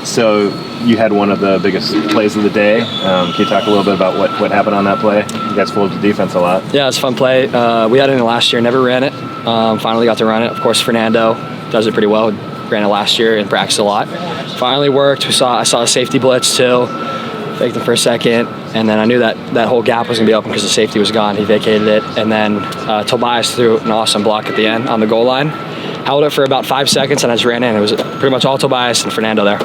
So you had one of the biggest plays of the day. Can you talk a little bit about what happened on that play? You guys fooled the defense a lot. Yeah, it's a fun play. We had it in last year, never ran it. Finally got to run it. Of course, Fernando does it pretty well. Ran it last year and practiced a lot. Finally worked. I saw a safety blitz too. Faked him for a second, and then I knew that whole gap was going to be open because the safety was gone. He vacated it, and then Tobias threw an awesome block at the end on the goal line. Held it for about 5 seconds, and I just ran in. It was pretty much all Tobias and Fernando there.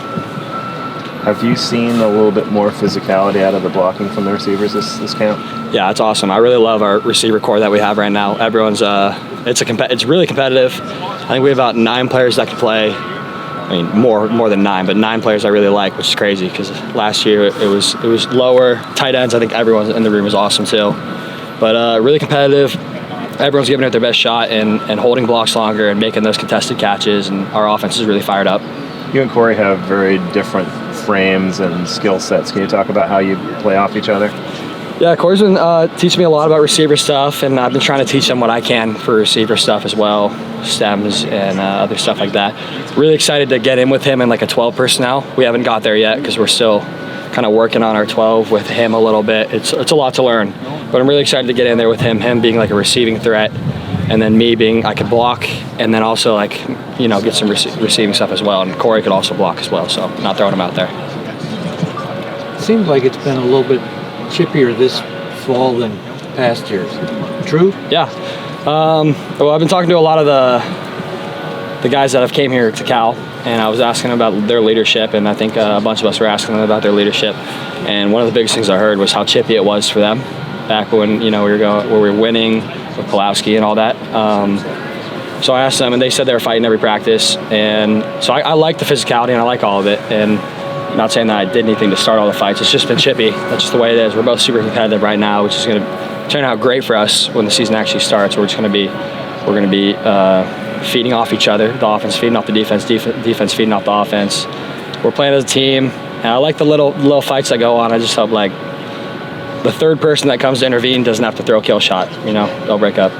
Have you seen a little bit more physicality out of the blocking from the receivers this camp? Yeah, it's awesome. I really love our receiver core that we have right now. Everyone's it's really competitive. I think we have about 9 players that can play. I mean, more than 9, but 9 players I really like, which is crazy because last year it was lower. Tight ends, I think everyone in the room was awesome too. But really competitive. Everyone's giving it their best shot and holding blocks longer and making those contested catches, and our offense is really fired up. You and Corey have very different frames and skill sets. Can you talk about how you play off each other? Yeah, Corey's been teaching me a lot about receiver stuff, and I've been trying to teach him what I can for receiver stuff as well, stems and other stuff like that. Really excited to get in with him in like a 12 personnel. We haven't got there yet because we're still kind of working on our 12 with him a little bit. It's a lot to learn, but I'm really excited to get in there with him being like a receiving threat, and then me being I could block and then also like get some receiving stuff as well, and Corey could also block as well, so not throwing him out there. Seems like it's been a little bit chippier this fall than past years. True? Yeah. Well, I've been talking to a lot of the guys that have came here to Cal, and I was asking about their leadership, and I think a bunch of us were asking them about their leadership. And one of the biggest things I heard was how chippy it was for them back when we were winning with Pulowski and all that. So I asked them, and they said they were fighting every practice. And so I like the physicality, and I like all of it. And I'm not saying that I did anything to start all the fights. It's just been chippy. That's just the way it is. We're both super competitive right now, which is going to turn out great for us when the season actually starts. We're going to be feeding off each other. The offense feeding off the defense, defense feeding off the offense. We're playing as a team, and I like the little fights that go on. I just hope like the third person that comes to intervene doesn't have to throw a kill shot. They'll break up.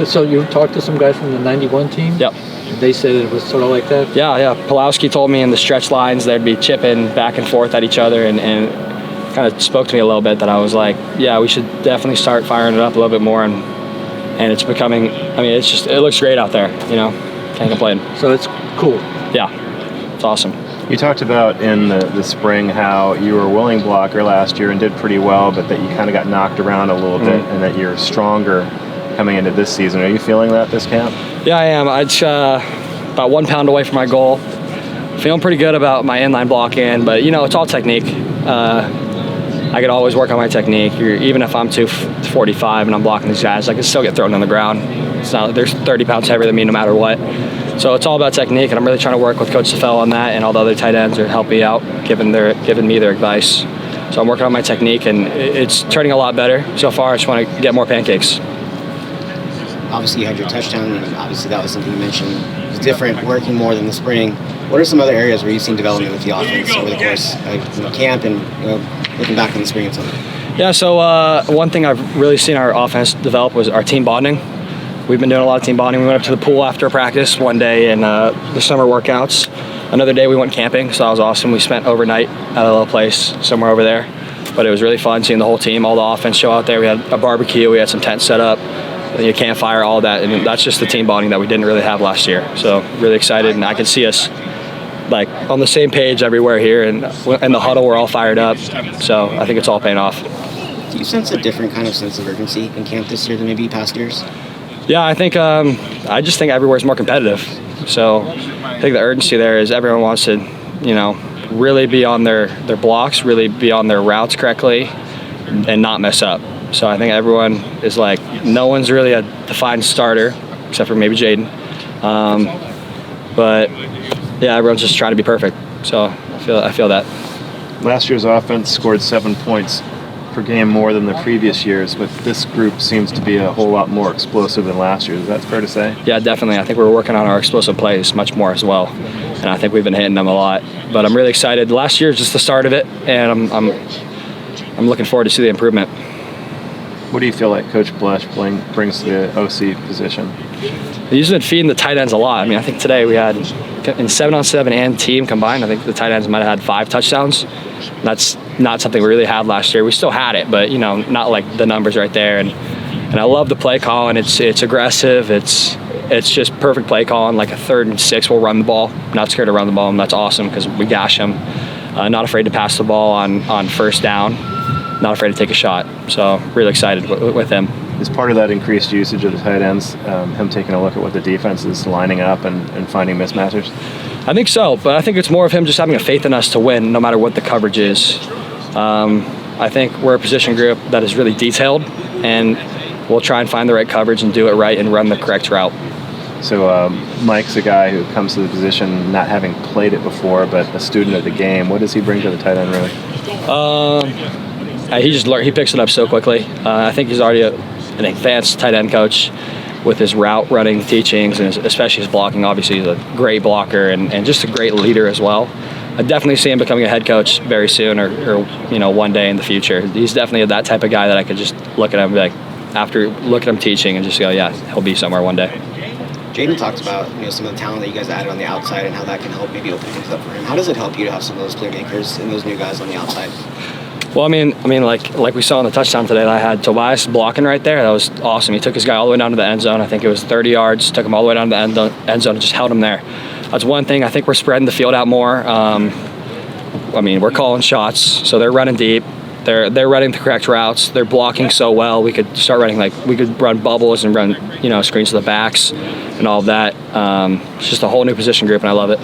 So you talked to some guys from the 91 team? Yep. They said it was sort of like that? Yeah. Pulowski told me in the stretch lines they'd be chipping back and forth at each other, and kind of spoke to me a little bit that I was like, yeah, we should definitely start firing it up a little bit more, and it's becoming, it looks great out there, can't complain. So it's cool. Yeah, it's awesome. You talked about in the spring how you were a willing blocker last year and did pretty well, but that you kind of got knocked around a little bit, and that you're stronger coming into this season. Are you feeling that this camp? Yeah, I am. It's about 1 pound away from my goal. Feeling pretty good about my inline blocking, but it's all technique. I could always work on my technique. Even if I'm 245 and I'm blocking these guys, I can still get thrown on the ground. It's not like they're 30 pounds heavier than me no matter what. So it's all about technique, and I'm really trying to work with Coach Safell on that, and all the other tight ends are helping me out, giving me their advice. So I'm working on my technique, and it's turning a lot better so far. I just want to get more pancakes. Obviously, you had your touchdown, and obviously that was something you mentioned. It was different, working more than the spring. What are some other areas where you've seen development with the offense over the course of camp and looking back in the spring and something? Yeah, so one thing I've really seen our offense develop was our team bonding. We've been doing a lot of team bonding. We went up to the pool after practice one day in the summer workouts. Another day we went camping, so that was awesome. We spent overnight at a little place somewhere over there. But it was really fun seeing the whole team, all the offense show out there. We had a barbecue, we had some tents set up, a campfire, all that. And that's just the team bonding that we didn't really have last year. So really excited, and I can see us like on the same page everywhere here, and in the huddle we're all fired up. So I think it's all paying off. Do you sense a different kind of sense of urgency in camp this year than maybe past years? Yeah, I think I just think everywhere's more competitive. So I think the urgency there is everyone wants to, really be on their blocks, really be on their routes correctly, and not mess up. So I think everyone is like, no one's really a defined starter, except for maybe Jaden. But yeah, everyone's just trying to be perfect. So I feel that. Last year's offense scored 7 points per game more than the previous years, but this group seems to be a whole lot more explosive than last year. Is that fair to say? Yeah, definitely. I think we're working on our explosive plays much more as well, and I think we've been hitting them a lot. But I'm really excited. Last year is just the start of it, and I'm looking forward to see the improvement. What do you feel like Coach Blesh brings to the OC position? He's been feeding the tight ends a lot. I mean, I think today we had, in 7-on-7 and team combined, I think the tight ends might have had 5 touchdowns. That's not something we really had last year. We still had it, but, not like the numbers right there. And I love the play calling. It's aggressive. It's just perfect play calling. Like a 3rd and 6, we'll run the ball. Not scared to run the ball, and that's awesome because we gash them. Not afraid to pass the ball on first down. Not afraid to take a shot. So really excited with him. Is part of that increased usage of the tight ends him taking a look at what the defense is lining up and finding mismatches? I think so, but I think it's more of him just having a faith in us to win no matter what the coverage is. I think we're a position group that is really detailed, and we'll try and find the right coverage and do it right and run the correct route. So Mike's a guy who comes to the position not having played it before, but a student of the game. What does he bring to the tight end, really? He picks it up so quickly. I think he's already an advanced tight end coach with his route running teachings, and especially his blocking. Obviously, he's a great blocker and just a great leader as well. I definitely see him becoming a head coach very soon, or one day in the future. He's definitely that type of guy that I could just look at him and be like, after look at him teaching and just go, yeah, he'll be somewhere one day. Jaden talked about some of the talent that you guys added on the outside and how that can help maybe open things up for him. How does it help you to have some of those playmakers and those new guys on the outside? Well, I mean, like we saw in the touchdown today, I had Tobias blocking right there. That was awesome. He took his guy all the way down to the end zone. I think it was 30 yards. Took him all the way down to the end zone and just held him there. That's one thing. I think we're spreading the field out more. We're calling shots, so they're running deep. They're running the correct routes. They're blocking so well. We could start running we could run bubbles and run screens to the backs and all of that. It's just a whole new position group, and I love it.